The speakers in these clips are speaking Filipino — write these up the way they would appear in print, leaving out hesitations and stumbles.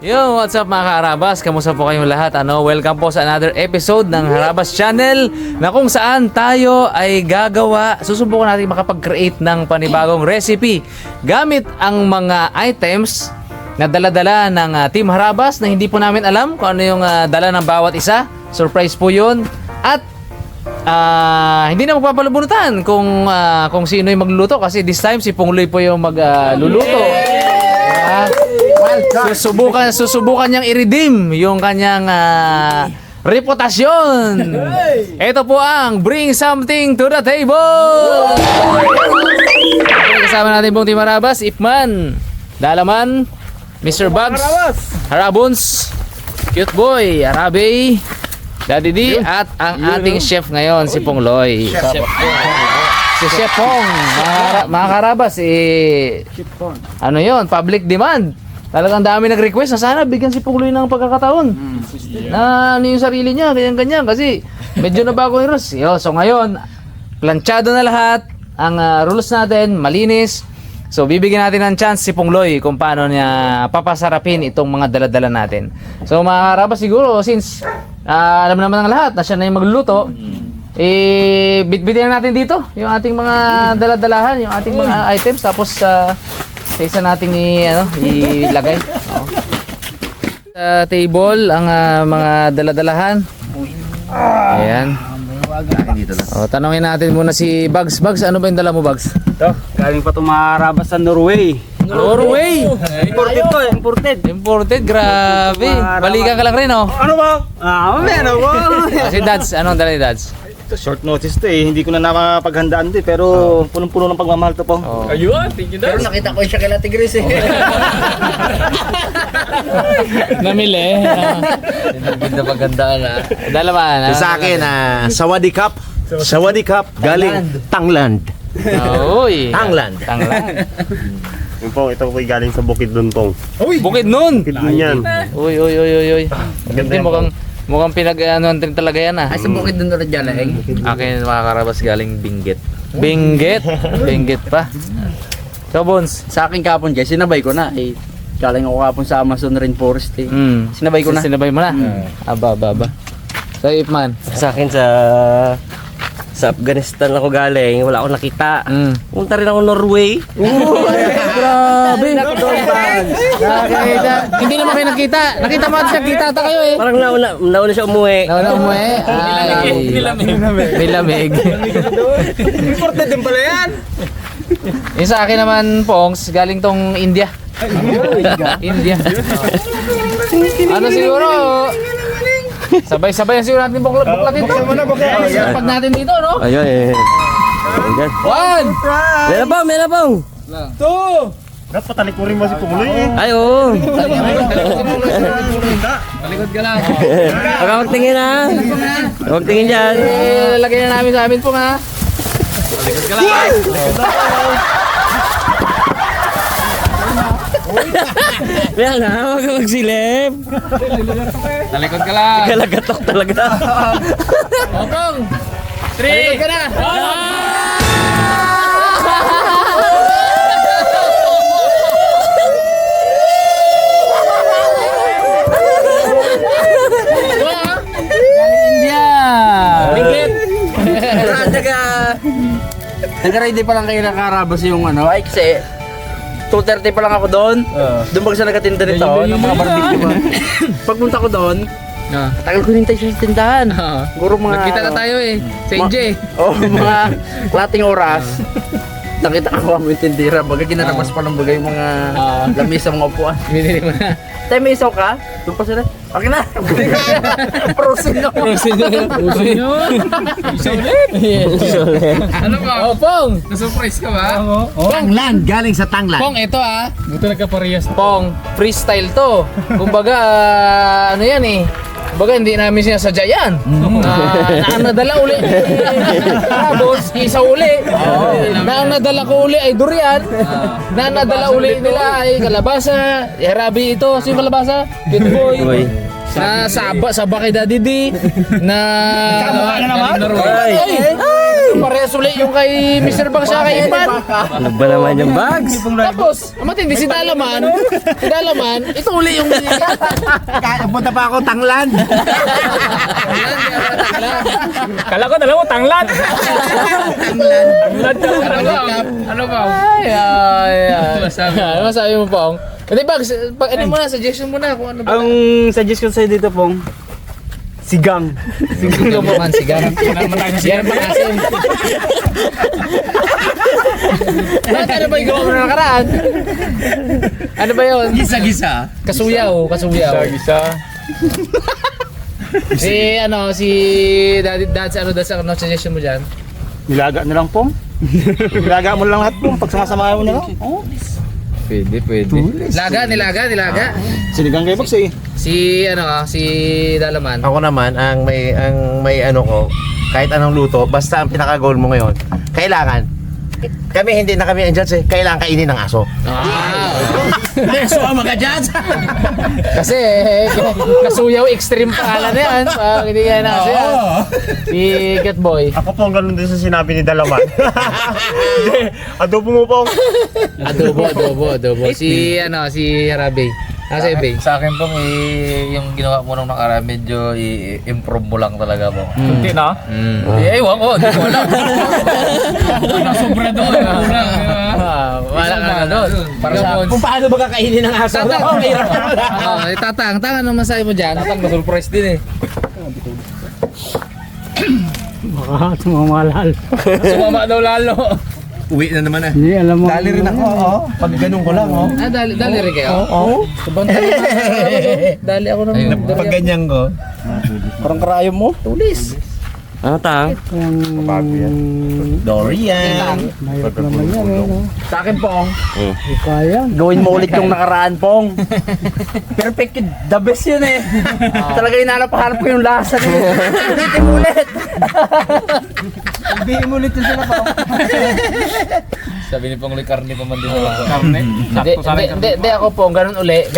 Yo, what's up mga Harabas? Kamusta po kayong lahat? Welcome po sa another episode ng Harabas Channel na kung saan tayo ay susubukan natin makapag-create ng panibagong recipe gamit ang mga items na dala-dala ng Team Harabas na hindi po namin alam kung ano yung dala ng bawat isa. Surprise po yun. At hindi na magpapalubunutan kung sino yung magluluto kasi this time si Pungloy po yung magluluto. Susubukan niyang i-redeem yung kanyang reputasyon. Ito po ang Bring Something to the Table. Kasama natin pong Team Harabas, Ipman, Dalaman, Mr. Bugs, Harabons, Cute Boy, Arabe, Daddy D, at ang ating chef ngayon, si Pungloy. Si Chef Pong, mga Harabas, ano yun, public demand. Talagang dami nag-request na sana bigyan si Pungloy ng pagkakataon. Na ano yung sarili niya, ganyan-ganyan. Kasi medyo na bago yung rules. So ngayon, planchado na lahat. Ang rules natin, malinis. So bibigyan natin ng chance si Pungloy kung paano niya papasarapin itong mga dala-dala natin. So mga Harabas siguro, since alam naman ng lahat na siya na yung magluluto, bitbitin natin dito yung ating mga dala-dalahan, yung ating mga items. Tapos sa isa nating ilagay. Sa table ang mga dala-dalahan. Ayan. Tanongin natin muna si Bugs. Bugs, ano ba yung dala mo, Bugs? Ito, galing pa itong mga Harabas sa Norway. Norway! Imported to, imported. Imported, grabe. Balikan ka lang rin, oh. Ano ba? Mamaya na ba? Si Dads, anong dala ni Dads? Ito, short notice to eh. Hindi ko na napaghandaan to eh. Pero punong-puno ng pagmamahal to po. Ayun, thank you Dads. Pero nakita ko siya kay Ate Grace eh. Namili. Ganda pagandaan na. Dalaman. Sa akin, Sawadikap. Sawadikap, galing Tangland. Uy. Tangland. Tanglan. Yung pong, ito po'y galing sa bukid dun pong. Bukid nun. Bukid dun yan. Uy. Hindi, mukhang pinag-anuhan din talaga yan ah. Ay, sa bukid doon ulit dyan eh. Akin mga Karabas galing Benguet. Benguet? Benguet pa. So Bones. Sa akin kapon guys, sinabay ko na eh. Galing ako kapon sa Amazon Rainforest eh. Sinabay ko na. Sinabay mo na? Aba. So Ipman. Sa akin, sa Afghanistan ako galing, wala akong nakita. Punta rin ako Norway. Grabe. Nakita. Hindi naman kayo nakita. Nakita mo siya, kita kayo eh. Parang nauna siya umuwi. Nauna mo eh. Nilamig. Imported din pala yan. Yung sa akin naman, Pongs, galing tong India. India. Ano siguro? Sabay-sabay siguro natin buklat dito. Pag natin dito, no? Ayun eh. Ayan. One! Meron pong. Dapat talikurin mo si Pumuloy eh. Ay, oo. Malikod ka lang. Huwag ka magtingin ha. Huwag tingin dyan. Lagay na namin sa amin po nga. Malikod ka lang. Yan ha, huwag ka magsilip. Talikod ka lang. Kalagatok talaga. Otong! 3! Talikod ka na! Galing India! Bingit! Nag-ready pa lang kayo ng Harabas yung ano. Ay kasi 2:30 pa lang ako doon. Doon ba sa nagatinda nito ng mga barbecue ba? Pagpunta ko doon, tagal ko nintay sa tindahan. Siguro mga Nagkita na tayo eh. Sa India eh. mga lating oras. Nakita ko kami yung tindira. Baga ginarabas pa ng bagay yung mga lamisa mga upuan. Binili mo na. Tayo may isaw ka? Doon pa sila. Okay na. Prosin na. Prosin yun. Ano ba? Oh, Pong! Nasurprise ka ba? Tangland, galing sa Tangland. Pong, ito ah. Buto nagka-parehas. Pong, freestyle to. Kumbaga, ano yan eh. Kumbaga, hindi namin sinasadya yan. Na nadala uli. Tapos, isa uli. Na ang nadala ko uli ay durian. Na nadala uli nila ay kalabasa. Harabi ito. Sino kalabasa? Cute Boy. Na saba kay Daddy D. Na... Kamukha na naman? Ay! Parehas uli yung kay Mr. Bang siya kay Ipan. Ano ba naman yung bags? Tapos, ang matindi si Dalaman, ito uli yung Punta pa ako Tanglan. Kala ko dalawa tanglad. Ano ba? Ano masabi mo, Pong? Hindi, Bags, ano muna, suggestion mo na kung ano ba. Ang suggest ko sa'yo dito, Pong, sigang. Sigang mo man, sigang. Yan ba kasi? Ano ba yung gawa mo na nakaraan? Ano ba yun? Gisa-gisa. Kasuyaw. Gisa. Si Dads, ano suggestion mo dyan? Nilaga na lang, Pong. Nilaga mo lang lahat, Pong. Pag sumasama mo na lang. Oh. Pwede. Nilaga. Sinigang kay Box eh. Si Dalaman. Ako naman, ang may ano ko, kahit anong luto, basta ang pinaka-goal mo ngayon, kailangan, hindi na kami ang judge eh, kailangan kainin ng aso. So, ang mga-judge. Kasi, kasuyaw extreme pangalan na yan. Pag hindi kaya na kasi yan. Si Catboy. Ako po ang ganun din sa sinabi ni Dalaman. Hindi, adobo mo po. Adobo. Si Harabe. Kasi Bay. Sa akin pong yung ginawa mo nung nakaraan, medyo i-improve mo lang talaga po. Kunti na. Ewan ko, hindi ko alam. Sobra doon. Wala ka na doon. Para sa Kung paano ba kakainin ng aso? Tatang, ano masabi mo dyan? Tatang na-surprise din eh. Sumama daw lalo. Uwi na naman eh. Dali rin ako, pag ganun ko lang, Dali rin kayo? Oo. Sabantay na. Dali ako ng Pag ganyan ko. Parang karayom mo. tulis. Ano tang? Dorian. Sa akin, Pong. Gawin mo ulit yung nakaraan, Pong. Perfect yun. The best yun eh. Talaga hinanap-hanap ko yung lasa niya. Ulitin mo ulit. Sabihin mo ulit yung sila, Pong. Sabi ni Pong Likarni pa man din wala. Hindi ako po, ganun uli.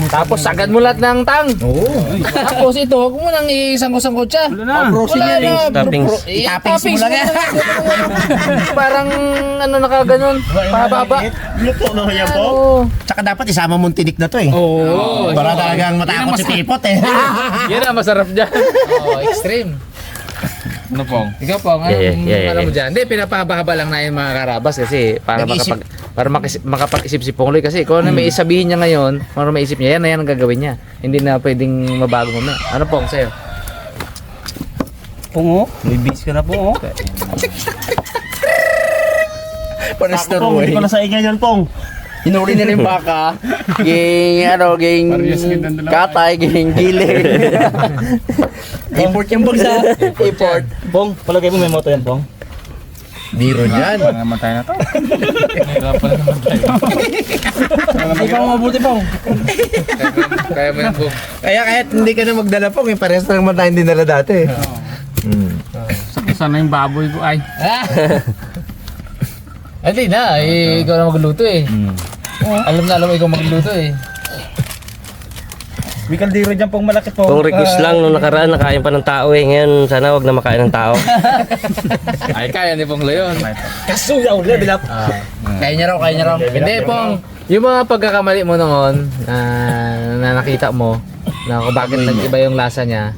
Tapos sagad mo lahat ng tang. Tapos ito, huwag mo nang isangko-sangko siya. Wala na. Toppings. Toppings mo lang yan. Parang ano nakaganon. Pababa. Luto na kaya po. Tsaka dapat isama mong tinik na to eh. Oo. Para talagang matakot si Tipot eh. Yan ang masarap dyan. Extreme. Ano Pong? Ikaw po, Yeah. alam mo dyan. Hindi, pinapahaba lang na yung mga karabas kasi para makapag-isip si Pongloy kasi kung ano may isabihin niya ngayon, kung ano may isip niya, yan ang gagawin niya. Hindi na pwedeng mabago mo na. Ano Pong, sa'yo? Pong, may bis ka na, Pong. Pares na Pong, hindi ko na sa ingay yan, Pong. Hinuri nila yung baka, ging katay, ging giling. Import yung bagsa. Import. Pong, palagay mo may moto yan, Pong. Biro niyan. Namatay na to. Hindi pa mabuti, Pong. Kaya mo yung Pong. Kaya kahit hindi ka na magdala po, may pares na naman tayong dinala dati. Sana yung baboy ko ay. Hindi na, ikaw na magluto eh. Alam mo ikaw magluto eh. May kaldero dyan, Pong, malaki, Pong. Kung request lang nung nakaraan, nakain pa ng tao eh. Ngayon, sana wag na makain ng tao. Ay, kaya ni Pong Leon. Kasuyaw, level up. Kaya niya raw. Hindi, Pong. Yung mga pagkakamali mo noon na nakita mo na kung bakit nag-iba yung lasa niya,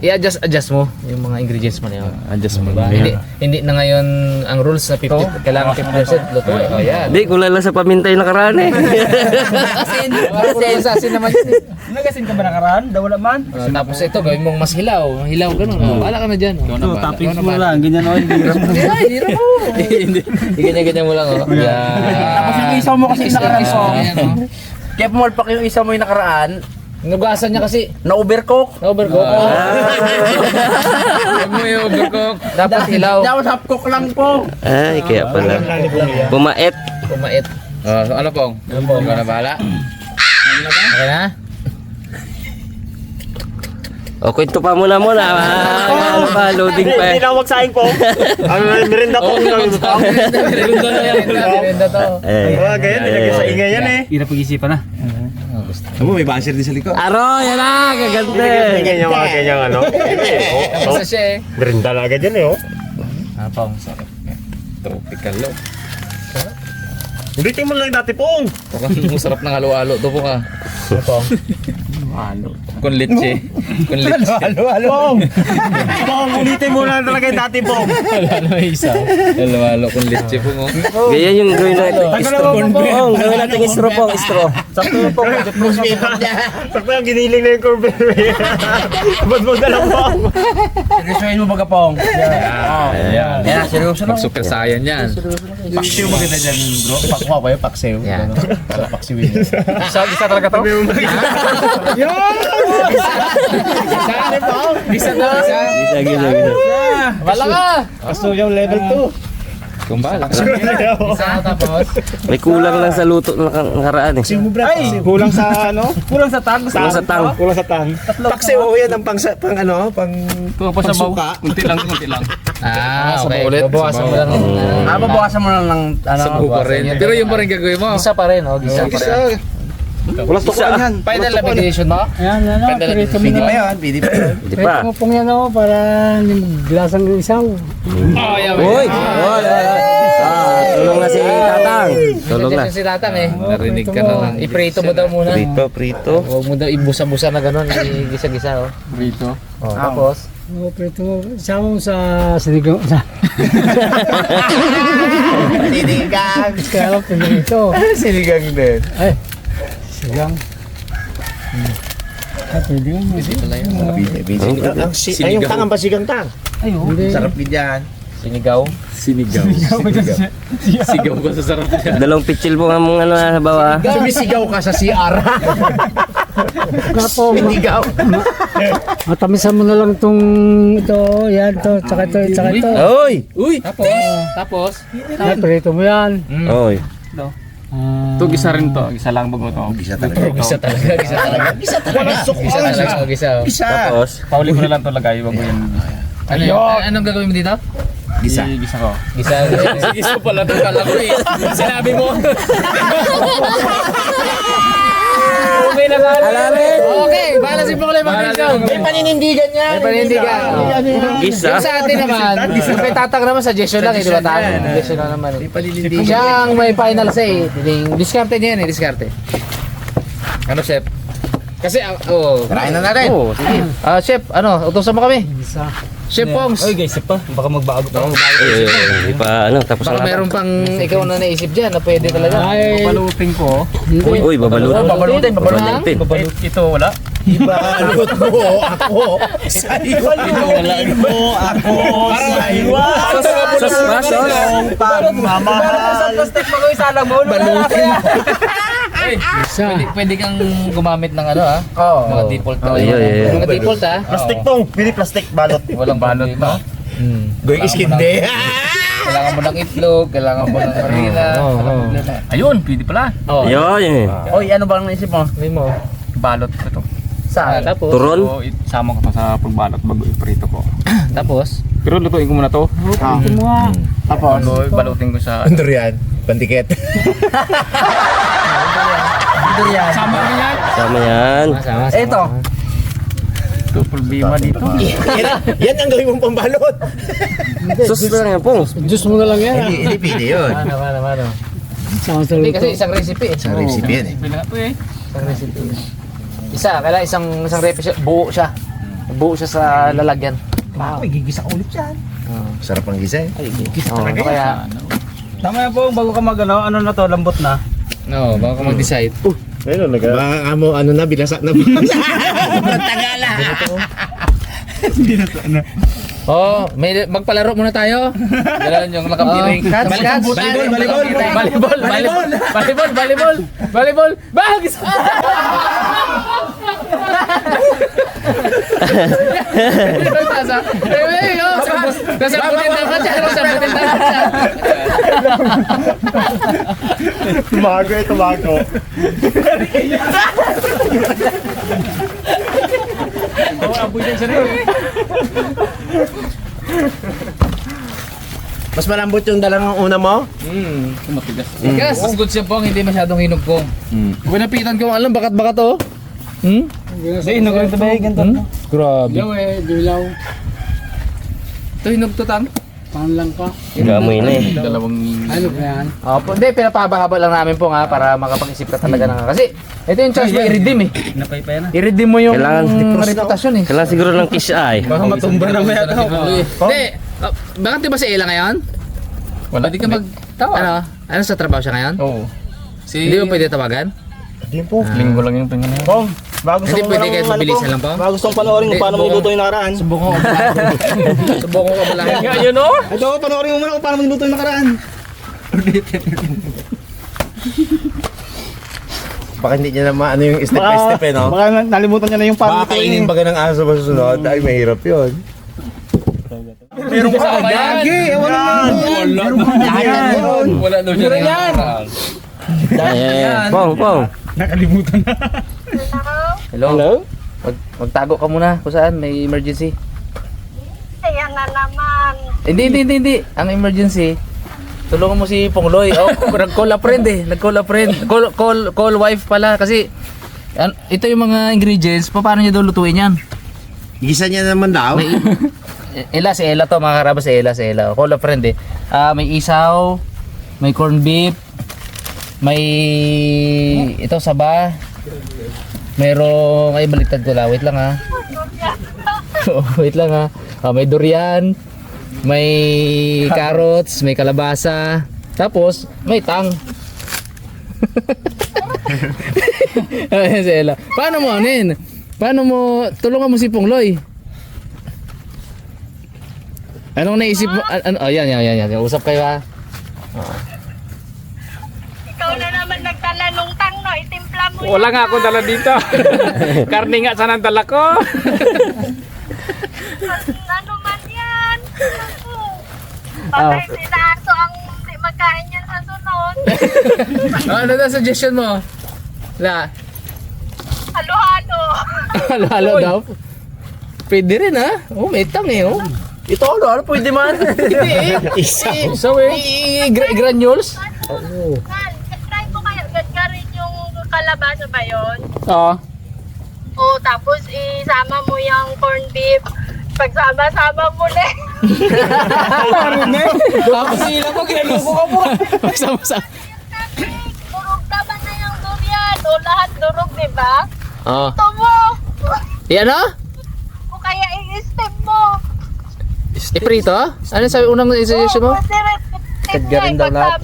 i-adjust mo yung mga ingredients mo na yun. Adjust mo Diba? Hindi na ngayon ang rules na 50, kailangan 50% luto eh. Oh, yan. Hindi, kulala sa paminta yung nakaraan eh. Asin naman yun eh. Nagasin ka ba nakaraan? Daw naman. Tapos ito, gawin mong mas hilaw. Hilaw ganun. Wala ka na dyan. So, toppings mo lang. Ganyan, oh, hindi rin. Hindi rin mo. Hindi ganyan mo lang. Oh. Tapos yung isaw mo kasi nakaraan, Pong. Ayan, oh. Kaya pumalpak yung isaw mo yung nakaraan, Nugasan niya kasi. na-overcook. Overcook. Huwag mo yung overcook. Dapat hilaw. Dapat half cook lang, Pong. Ay, kaya pala. Bumait. Pumait. So, ano Pong? Ikaw na bahala? Okay na? O, kwento pa muna. Ano pa, loading pa eh. Hindi na magsaing, Pong. Ano na, merinda po. Merinda to. Ganyan, nilagay sa ingay yan eh. Hirap pag-isipan na. Amo, may basher din sa likod. Aro, yan na, gagante. Ingay niya mga ganyang ano. Basta siya eh. Merinda na agad yan eh, oh. Pong, sarap. Tropical lo. Ulitin mo lang dati pong. Mukhang sarap ng halo-halo to po ka. Pong. Halo. Con leche. Con leche. Pong! Pong, ulitin mo lang talaga yung dati pong. Halo isa. Halo-halo con leche po mo. Ganyan yung gawin natin. Straw. Oo, gawin natin straw po, straw. Sakto yung pong. Sakto yung giniling na yung curve. Ba't mo dala pong? Seryosohin mo baga pong. Ayan. Yan, seryoso lang. Mag-super saiyan yan. Paksiw maganda dyan, bro. Pakuha ba yung paksiw? Yan. Para paksiwin. Isa talaga to? Isa to, isa. Gisa. Wala ka! Gusto yung level Kumbala. Isa tapos. May kulang lang sa luto na nakaraan eh. Ay! Kulang sa ano? Kulang sa tag. Kulang sa tang. Kulang sa tang. Paksiw, yan ang pang ano, pang suka. Kunti lang, kunti lang. Okay. Babawasan mo lang. Babawasan mo lang ng ano. Sabu pa rin. Pero yung pa rin gagawin mo. Gisa pa rin, oh. Gisa pa rin. Walang tukuan yan. Final lamination mo? Ayan, ano, pirito mo Pwede na. pa yun, pwede pa yun. Hindi Pirito pa. mo pong yan ako para lasang isaw. Oh, yeah. Uy! Tulong na si Tatang. Tulong na. Si Tatang eh. Narinig ka na lang. Iprito mo daw muna. Prito. Huwag mo daw ibusa-busa na gano'n. Igisa-gisa oh. Prito. Oh, tapos? Oo, pirito mo. Isama mo sa sinigang. Sinigang. Kaya lang pinito. Sinigang din. Ay, sigang. Ay, pwede nga mo. Ay, yung tang, ang basigang tang. Hindi. Sarap din yan. Sinigaw. Sinigaw. Sigaw ka sa sarap niya. Dalawang pitchil po nga mong ano sa bawah. Sumisigaw ka sa CR. Kapo, Sinigaw. matamisan mo na lang itong ito, yan, ito, tsaka ito, tsaka ito. Oy! Uy! Tapos? Ay, pirito mo yan. Oy. Ito, Gisa rin to. Gisa lang bago to. Gisa talaga. Gisa talaga. Gisa talaga. Gisa talaga. Gisa talaga. Oh, gisa oh. Gisa. Tapos, Pauli ko na lang to lagay. Wag mo yun. Ano yun? Anong gagawin mo dito? Gisa. Gisa ko. Gisa. Gisa pala ito. Kala ko eh. Sinabi mo. Okay na ba? alamin! Okay. Bahala si Pukle mag-gisa. May paninindigan yan. May panindigan. Gisa. Yung sa atin naman, yung kay Tatang naman, suggestion lang eh, di ba Tatang? Suggestion lang naman eh. Siya ang may final say. Diskarte niya yan eh, diskarte. Ano, Chef? Kasi, Tarayin na natin. Oo, sige. Chef, ano, utosan mo kami. isa. Chef Pongs. guys, pa. Baka magbago pa. Hindi pa ano, tapos Baka na. meron pang ikaw na naisip dyan na pwede talaga. Ay, Palutin ko. Uy, babalutin. Babalutin. Babalutin. Ito wala. Ibalot mo ako sa ibalot mo ako sa iwas Sos. pagmamahal. Plastic mo yung salang mo. isa. Pwede kang gumamit ng ano mga default na. yeah. Mga default Plastic pong. Pili plastic balot. Walang balot no? Going iskinde. Kailangan mo ng itlog, kailangan mo ng harina. Ayun, pwede pala. Yun. Oy, ano bang naisip mo? May mo. Balot ko to. Saan? Tapos? Turon. So, isama ko to sa pagbalot bago iprito ko. Tapos? Pero lutuin ko muna to. Pirito mo nga. Bago balutin ko sa... Ano yan? Pantiket. Sama ko yan. Sama yan. Sama. Ito. Ito, problema dito. Yan ang gawin mong pambalot. Sus na lang yan, Pong. Diyos mo na lang yan. Hindi pwede yun. Mano. Sama sa Hindi luto. kasi isang recipe eh. Sa recipe yan eh. Pwede nga to eh. Isang recipe. Kailangan isang recipe siya. Buo siya. Buo siya sa lalagyan. Sarap ang gisa eh. Kaya, Tama yan po, bago ka ano na to, lambot na. no, bago ka mag-decide. Ayun, Baka mo ano na, binasa na. Tagala. Oh, may magpalaro muna tayo. Ganun yung nakapiling. Volleyball. Bags! Nasabutin dapat siya. Tumago. Mas malambot yung dalang una mo? Yes, mas good siya pong, hindi masyadong hinog pong. Kung napitan ko, alam, bakat-bakat to. Kasi hinog rin ito ba ganito? Grabe. Dilaw eh, dilaw. Ito hinog to, Tang. Panlang ka. Gamoy na eh. Ano ba yan? Opo, hindi, pinapahaba lang namin po nga para makapag-isip ka talaga ng kasi ito yung chance mo i-redeem eh. I-redeem mo yung reputasyon eh. Kailangan siguro ng kiss eye. Baka matumba na may ako. Hindi, bakit di ba si Ella ngayon? Wala. Pwede ka magtawag. Ano sa trabaho siya ngayon? Oo. Hindi mo pwede tawagan? Hindi po. Linggo lang yung tingin na yun. Pong, bago Hindi pwede kahit mabilisan lang po? Bago gusto kong panoorin kung paano magluto yung nakaraan. Subukan ko Subukan ko lang. Yun o. Ito, panoorin mo muna kung paano magluto yung nakaraan. Baka hindi niya naman ano yung step by step eh, no? Baka nalimutan niya na yung paano Baka kainin baga ng aso ba susunod? Ay, mahirap yun. Meron ka ba yan? Wala daw siya rin nakaraan. Pong. Hello? Magtago ka muna kung saan may emergency. Kaya nga naman. Hindi. Ang emergency, tulungan mo si Pongloy. Oh, nag-call a friend eh. Nag-call a friend. Call wife pala kasi ito yung mga ingredients. Paano niya daw lutuin yan? Gisa niya naman daw. May si Ella to mga karabas, si Ella. Call a friend eh. May isaw, may corned beef, may ito saba. Merong ay baliktad ko lang. Wait lang ha. Wait lang ha. May durian, may carrots, may kalabasa, tapos may tang. Ayan si Ella. Paano mo anin? Paano mo tulungan mo si Pongloy? Anong naisip mo? Yan. Usap kayo ha. Ikaw na naman nagdala nung tang, no? Itimpla mo Wala nga akong dala dito. Karne nga sana ang dala ko. Ano man yan? Bakit si Naso ang hindi magkain yan sa sunod? Ano na suggestion mo? Halo-halo. Halo daw. Pwede rin ha. Oh, may tang eh oh. Ito ano pwede man. So granules? Mal, try mo kaya rin yung kalabasa ba yun? Oo. O tapos isama mo yung corned beef. Pagsama-sama mo na. Tapos sila mo, kinalubo ka po. Sama-sama. Durog naman na yung durian. O lahat durog, di ba? Oo. Ito mo. Yan o? O kaya i-steam mo. Iprito? Ano sabi unang suggestion mo? Gadgarin daw lahat.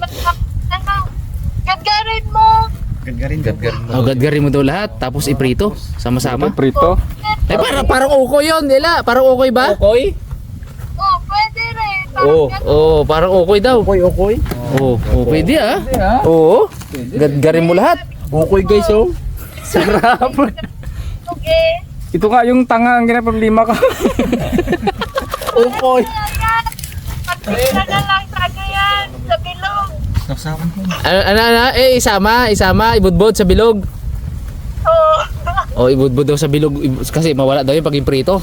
Gadgarin mo. Oh, gadgarin mo daw lahat. Tapos iprito. Sama-sama. Prito. Eh, parang ukoy yun, nila. Parang ukoy ba? Ukoy? Oh, pwede rin. Parang ukoy daw. Ukoy? Oo, pwede ah. Oo. Gadgarin mo lahat. Ukoy guys oh. Sarap. Okay. Ito nga yung tanga ang ginaproblema ko. Ukoy. Pagpita na lang taga yan sa bilog. Ano? Isama. Ibudbud sa bilog. Oh. Ibudbud daw sa bilog. Kasi mawala daw yung pag imprito.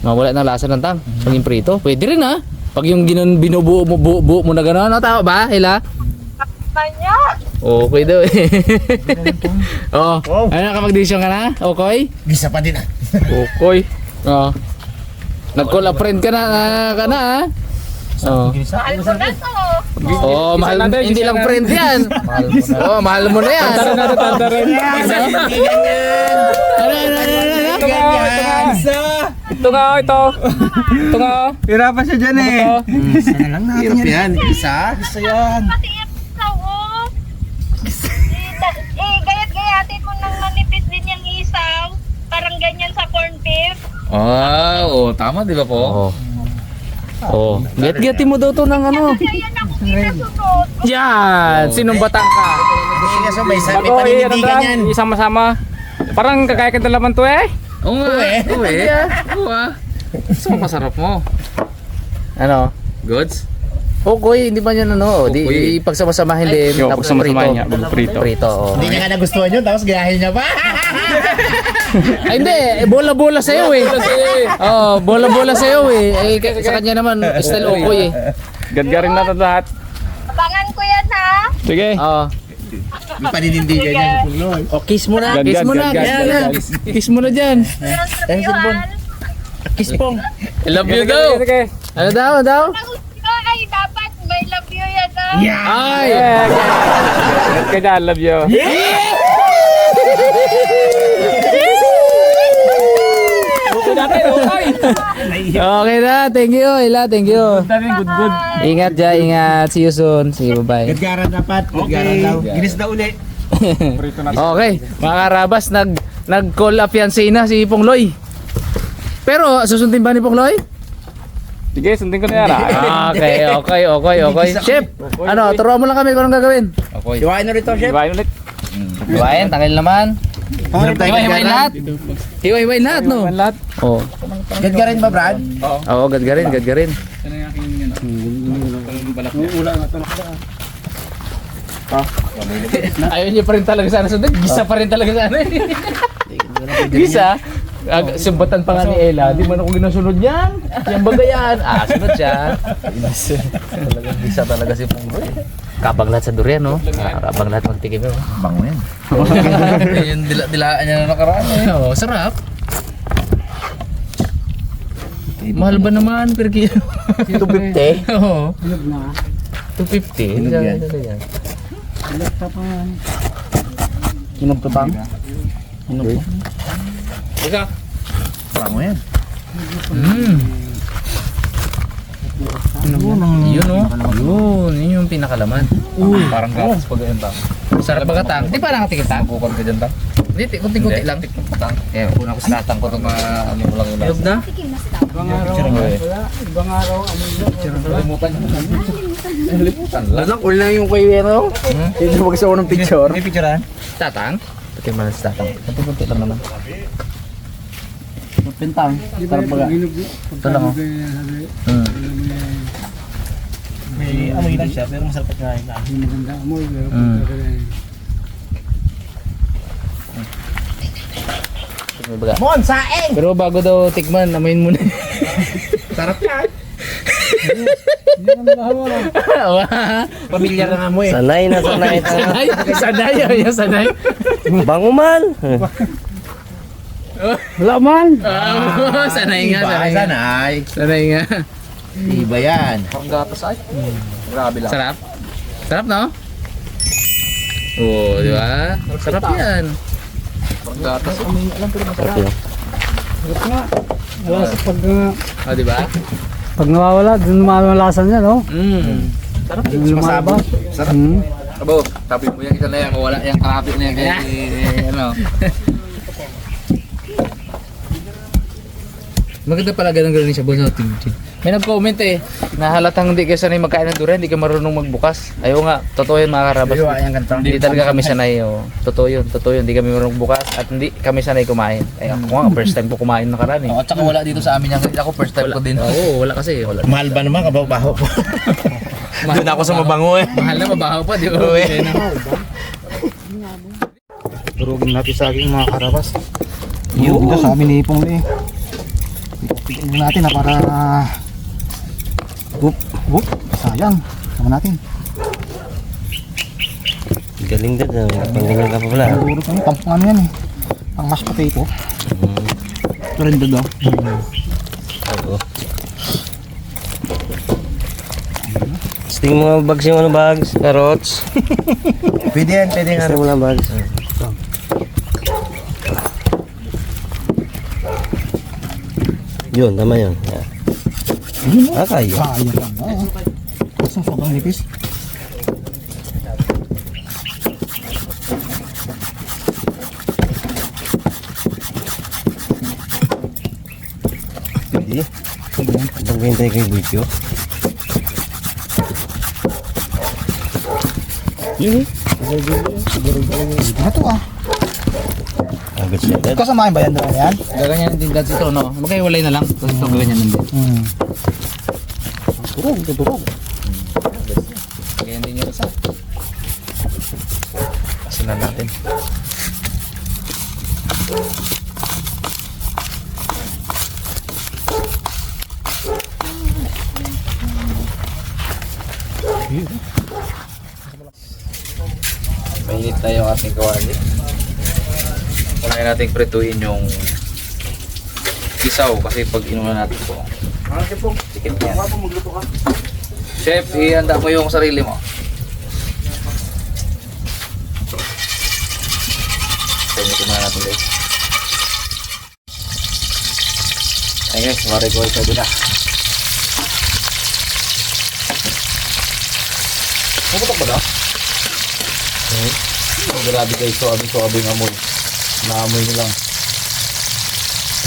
Mawala ng lasa ng tang. Pag imprito. Pwede rin ha. Pag yung binubuo mo na gano'n. Ano tao ba? Hila? Manya. Okay daw eh. Ano nakapag-decision ka na? Okay? Gisa pa din ah. Okay. Nag-call a friend ka na ha? Mahal ko na to. Mahal mo. Hindi lang friend yan. Mahal mo na yan. Tanda rin. Ito nga. Hirapan siya dyan eh. Hirap yan. Isa. Pati isaw, oh. Gayat-gayatin mo nang manipis din yung isaw. Parang ganyan sa corned beef. Tama di ba po? Get-getin mo daw to ng ano. Kaya yan ako kinasunod. Yan! Sinong batang ka? May Bago paninindigan yan. isama-sama. Parang kakaya ka dalaman to eh. Oo nga. Oo ah. Gusto mo masarap mo. Ano? Goods? Okay, hindi ba yan ano? Di pagsama-samahin din. Yo, Tapos pagsama-samahin niya, prito. Prito, Hindi niya nga nagustuhan yun, tapos gayahin niya pa. Ay hindi, bola-bola sa'yo eh. Bola-bola sa'yo eh. Sa kanya naman, style okoy eh. Gadgarin na lahat. Abangan ko yan, ha? Sige. May paninindigan yan. Kiss mo na. Gad, Kiss mo gad, na. gad, Kiss mo gad, na. gad. Kiss mo na dyan. Cellphone. Kiss pong. I love you daw. Sige. Ano daw? Yun. Ay! Kaya love you. Okay na, thank you, Ila, thank you. Good. Ingat dyan, ingat. See you soon. Sige, bye-bye. Gadgaran dapat. Gadgaran daw. Ginis na uli. Okay, mga karabas, nag-call up yan na si Pongloy. Pero, susundin ba ni Pongloy? Sige, sundin ko na yan. Okay. Chef, ano, turuan mo lang kami kung anong gagawin. Okay. Iwain na rito, chef. Ibahin ulit. Hiwain, tanggal naman. Hiwain lahat. Hiwain lahat, no? Lahat. Oo. Gadgaran ba, Brad? Oo, gadgarin. Ayun niya pa rin talaga sana sundin. Gisa pa rin talaga sana. Gisa. Sumbatan pa nga ni Ella. Di man ako ginasunod niyan. Yung bagayan. Sunod siya. Talagang gisa talaga si Pongboy. Kabang lahat sa durian, no? Kabang lahat ng tikim, no? Bango yan. Yung dilaan niya na nakaraan eh. Oo, sarap. Mahal ba naman per kilo? 250. Oo. 250. Hinog yan. Inom to pang. Ika. Bango yan. Yun, no? Yun yung pinakalaman. Parang gatas pag ganyan tang. Sarap ba katang? Di pa nakatikim tang? Bukod ka dyan tang. Hindi, kunti-kunti lang. Tang. Eh, una ko sinatang ko itong ano mo lang Hinog na? Ibang araw, Limutan lang. Alam, cool lang yung kay Wero. Hindi mag ako ng picture. May picturean? Tatang? Patiman sa tatang. Kunti-kunti lang naman. Pintang. Sarap baga. Ito lang, oh. May amoy lang siya, pero masarap at kain na. maganda mo. Mon, saeng! Pero bago daw tikman, amayin muna. Sarap yan. Pamilyar na amoy. Sanay na sanay. Sanay. Bango man. Wala man. Sanay nga. Sanay nga. Iba yan. Parang gatas ay. Grabe lang. Sarap? Sarap, no? Oo, di ba? Sarap yan. Parang gatas. Wala sa O, di ba? pag nawawala, dun lumalasan niya, no? Sarap. Lumalabas. Sarap. Abo, tabi mo yung isa na yan. Wala yung karapit na yan. Kaya, ano. Maganda pala ganun siya, boss. May nag-comment eh, na halatang hindi kayo sanay magkain ng durian, hindi ka marunong magbukas. Ayaw nga, totoo yun mga karabas. Hindi talaga kami sanay. Oh. Totoo yun, hindi kami marunong bukas at hindi kami sanay kumain. Ay, ako nga, first time ko kumain na karani. At saka wala dito sa amin yan. Ako first time ko din. Oo, wala kasi. Wala. Mahal ba naman? Kabaho po. Doon ako sa mabango eh. Mahal na, mabaho pa, di ba? Durugin natin sa aking mga karabas. Yung ito sa amin ni Ipong eh. Ipagpigil natin na para sayang. Sama natin. Galing din. Pangganyan ka pa pala. Durug kami, pampang ano yan eh. Pang mashed potato. Ito rin doon. Oo. Sting mga bags yung ano bags? Carrots? Pwede yan, pwede nga. Sting mo lang bags. Yun, tama yun. Kayo. Ayan lang. Kasi sobrang nipis. Pwede. Habang hintay kay video. Yun Ito ah. Agad siya. Kasamahin ba yan doon yan? Gaganyan din dati ito, no? Magkahiwalay na lang. Tapos ito gaganyan din. Durog. Gaganyan din yung isa. Asinan natin. Mainit na yung ating kawali. Unahin natin prituin yung isaw kasi pag inuna natin po. Sikit yan. Chef, ihanda mo yung sarili mo. Ay guys, mari ko ito din Puputok ba na? Grabe guys, so abing amoy. Naamoy nyo lang.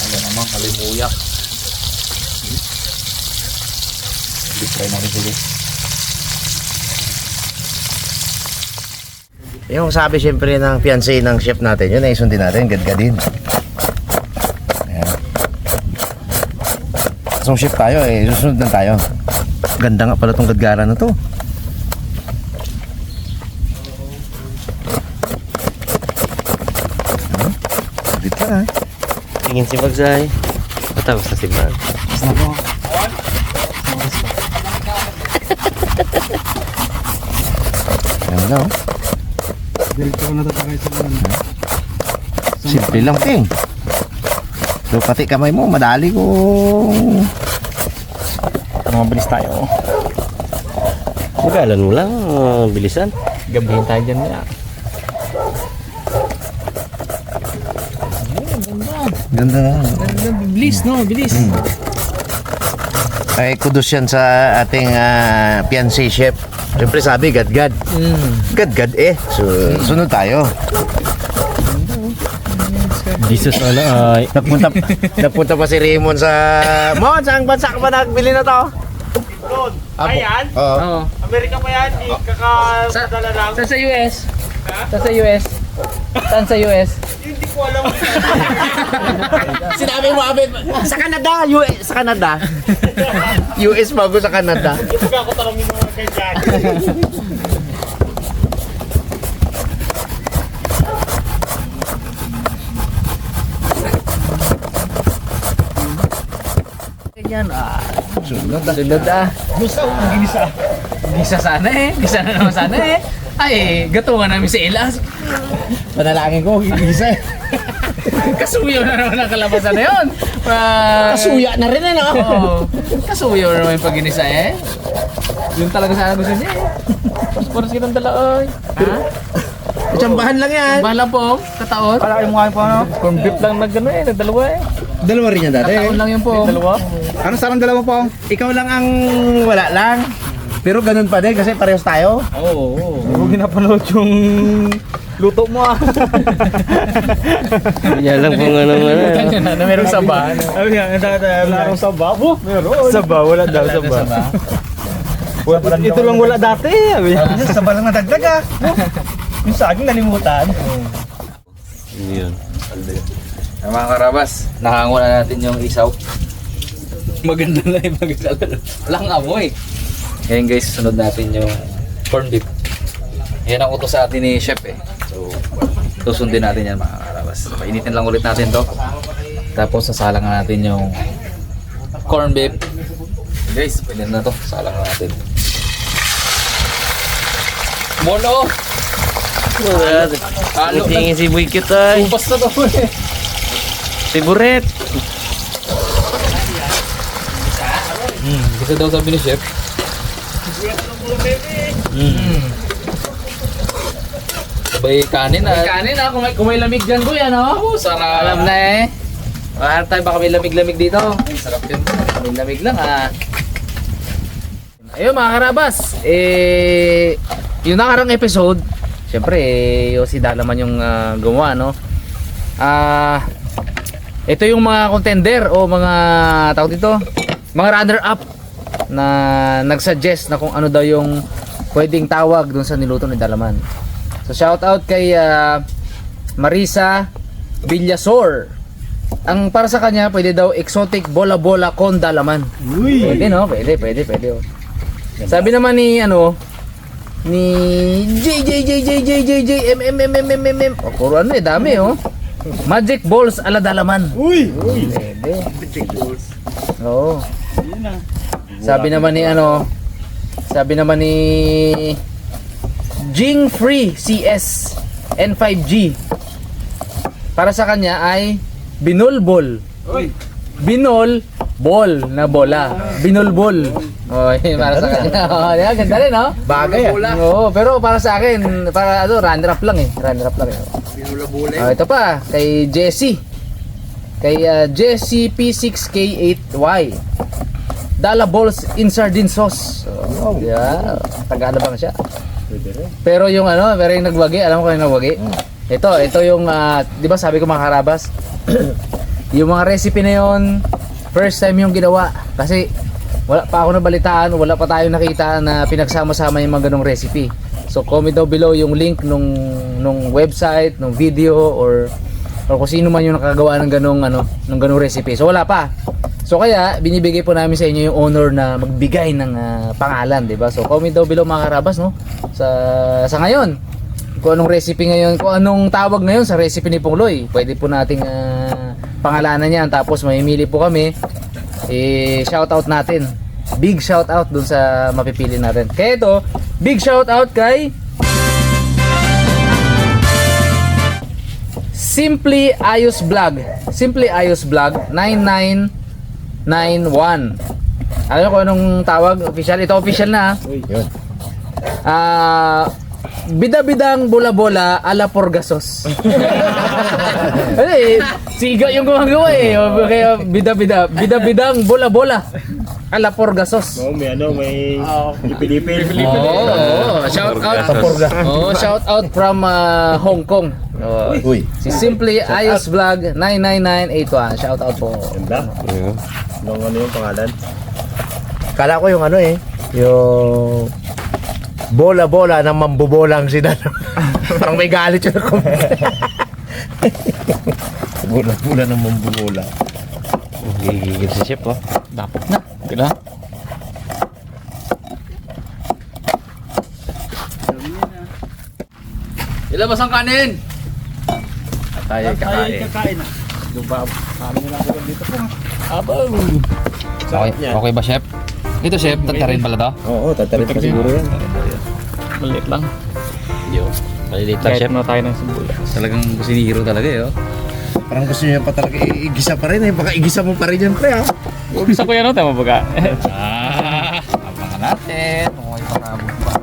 Ano naman, kalimuyak. Try natin sige. Yung sabi siyempre ng fiancé ng chef natin, yun ay sundin natin, gadgadin. Ayan. So chef tayo eh, susunod na tayo. Ganda nga pala tong gadgaran na to. Dito ka ha. Tingin si Bagsay. Matapos na si Mag. Tapos na po. Ayan na oh. Diretso ko na tatakay sa ano. Simple lang ting. So pati kamay mo, madali ko. Mabilis tayo. Magalan mo lang, bilisan. Gabihin tayo dyan niya. Ganda na. Bilis no, bilis. Ay kudos yan sa ating fiancé chef. Siyempre sabi gadgad. Gadgad eh. So sunod tayo. Jesus ala ay. Napunta pa si Raymond sa Mon, saan bansa ka ba nagbili na to? Doon. Ayan. Oo. Oo. Amerika pa yan. Di kakadala lang. Saan sa US? Saan sa US? Saan sa US? Hindi ko alam. Sinabi mo abi sa Canada, US sa Canada. US bago sa Canada. Hindi ako tanongin mo kay Jack. Ganyan Sunod Gusto ko ginisa. Gisa sana eh. Gisa na naman sana eh. Ay, gatungan namin si Elas. Panalangin ko, gigisa. Kasuyo na naman ang kalabasan na yun. Kasuya na rin ano. Oo. Kasuyo na naman yung pag-inisa eh. Yun talaga sana gusto niya eh. Poros kitang dala oy. Ha? Tsambahan lang yan. Bahala po, kataon. Wala kayong mukha po ano. Corn beef lang nagano eh, nagdalawa eh. Dalawa rin yan dati. Kataon lang yun po. Dalawa? Ano sarang dalawa po? Ikaw lang ang wala lang. Pero ganun pa din kasi parehas tayo. Oo. Huwag ginapanood yung luto mo ah. Yan lang kung ano Na merong saba. Ay, larong saba. Meron. Saba, wala daw saba. Ito lang wala dati. Saba lang nadagdag ah. Yung saging nalimutan. Yun. Mga karabas, nahango na natin yung isaw. Maganda na yung maganda. Walang amoy. Ngayon guys, sunod natin yung corn beef. Yan ang utos sa atin ni chef eh. So, susundin natin yan mga karabas. Painitin lang ulit natin to. Tapos sasalang natin yung corn beef. Guys, pwede na to. Salang natin. Mono! Halo na. Tingin si Boy Cute ay. Basta to eh. Si Buret. Gusto daw sabi ni chef. Sabay kanin ah. Kanin ah, kung may lamig dyan ko yan oh. Sarap. Alam na eh. Mahal tayo baka may lamig-lamig dito. Sarap yun. May lamig lang ah. Ayun mga karabas. Yung nakarang episode, syempre yung si Dalaman yung gumawa no. Ito yung mga contender o mga tawag dito, mga runner up na nag-suggest na kung ano daw yung pwedeng tawag dun sa niluto ni Dalaman. So shout out kay Marisa Villasor. Ang para sa kanya pwede daw exotic bola-bola con Dalaman. Pwede no? Pwede oh. Sabi naman ni ni JJJJJJJMMMMMM. Puro ano eh, dami oh. Magic balls ala Dalaman. Pwede. Magic balls. Oo. Sabi naman ni Jing Free CS N5G. Para sa kanya ay binol ball. Binol ball na bola. Binol ball. Oh, para sa kanya. Oh, yeah, ganda rin, no? Bagay ah. Oo, pero para sa akin, para runner up lang eh. Runner up lang eh. Ito pa, kay Jesse. Kay Jesse P6K8Y. Dala balls in sardine sauce. So, yeah, Tagalabang siya. Pero yung pero yung nagwagi, alam mo kung yung nagwagi? Ito yung, di ba sabi ko mga karabas, yung mga recipe na yun, first time yung ginawa. Kasi wala pa ako nabalitaan, wala pa tayong nakita na pinagsama-sama yung mga ganong recipe. So comment down below yung link nung website, nung video, or kung sino man yung nakagawa ng ganong recipe. So wala pa. So kaya binibigay po namin sa inyo yung honor na magbigay ng pangalan, 'di ba? So comment down below mga karabas, no? Sa ngayon, kung anong recipe ngayon, kung anong tawag ngayon sa recipe ni Pongloy, pwede po nating pangalanan yan. Tapos mamimili po kami, shoutout natin. Big shoutout dun sa mapipili natin. Kaya ito, big shoutout kay Simply Ayos Vlog. Simply Ayos Vlog 9991. Alam mo kung anong tawag? Official? Ito official na. Bida-bidang bola-bola ala Porgasos. Siga yung gumagawa kaya bida-bidang bola-bola ala Porgasos. May Pilipin. Shout out. Shout out from Hong Kong. Si Simply Ayos Vlog 99981. Shout out po. Ganda. Ano yung pangalan? Kala ko yung yung bola-bola ng mambubolang sila. Parang may galit yun ako. Bola-bola ng mambubola. Gigigil si chef, Dapat na. Kila. Ilabas ang kanin. Tayo kakain. Okay ba, chef? Ito, chef, tatarin pala to? Oo, tatarin pa siguro yan. Maliit lang. Maliliit lang, chef. na tayo ng sibuya. Talagang kusinihiro talaga Parang gusto niya pa talaga igisa pa rin Baka igisa mo pa rin yan, pre, Gusto ko yan, tama ba ka? Abangan natin. Kung may pangamot pa.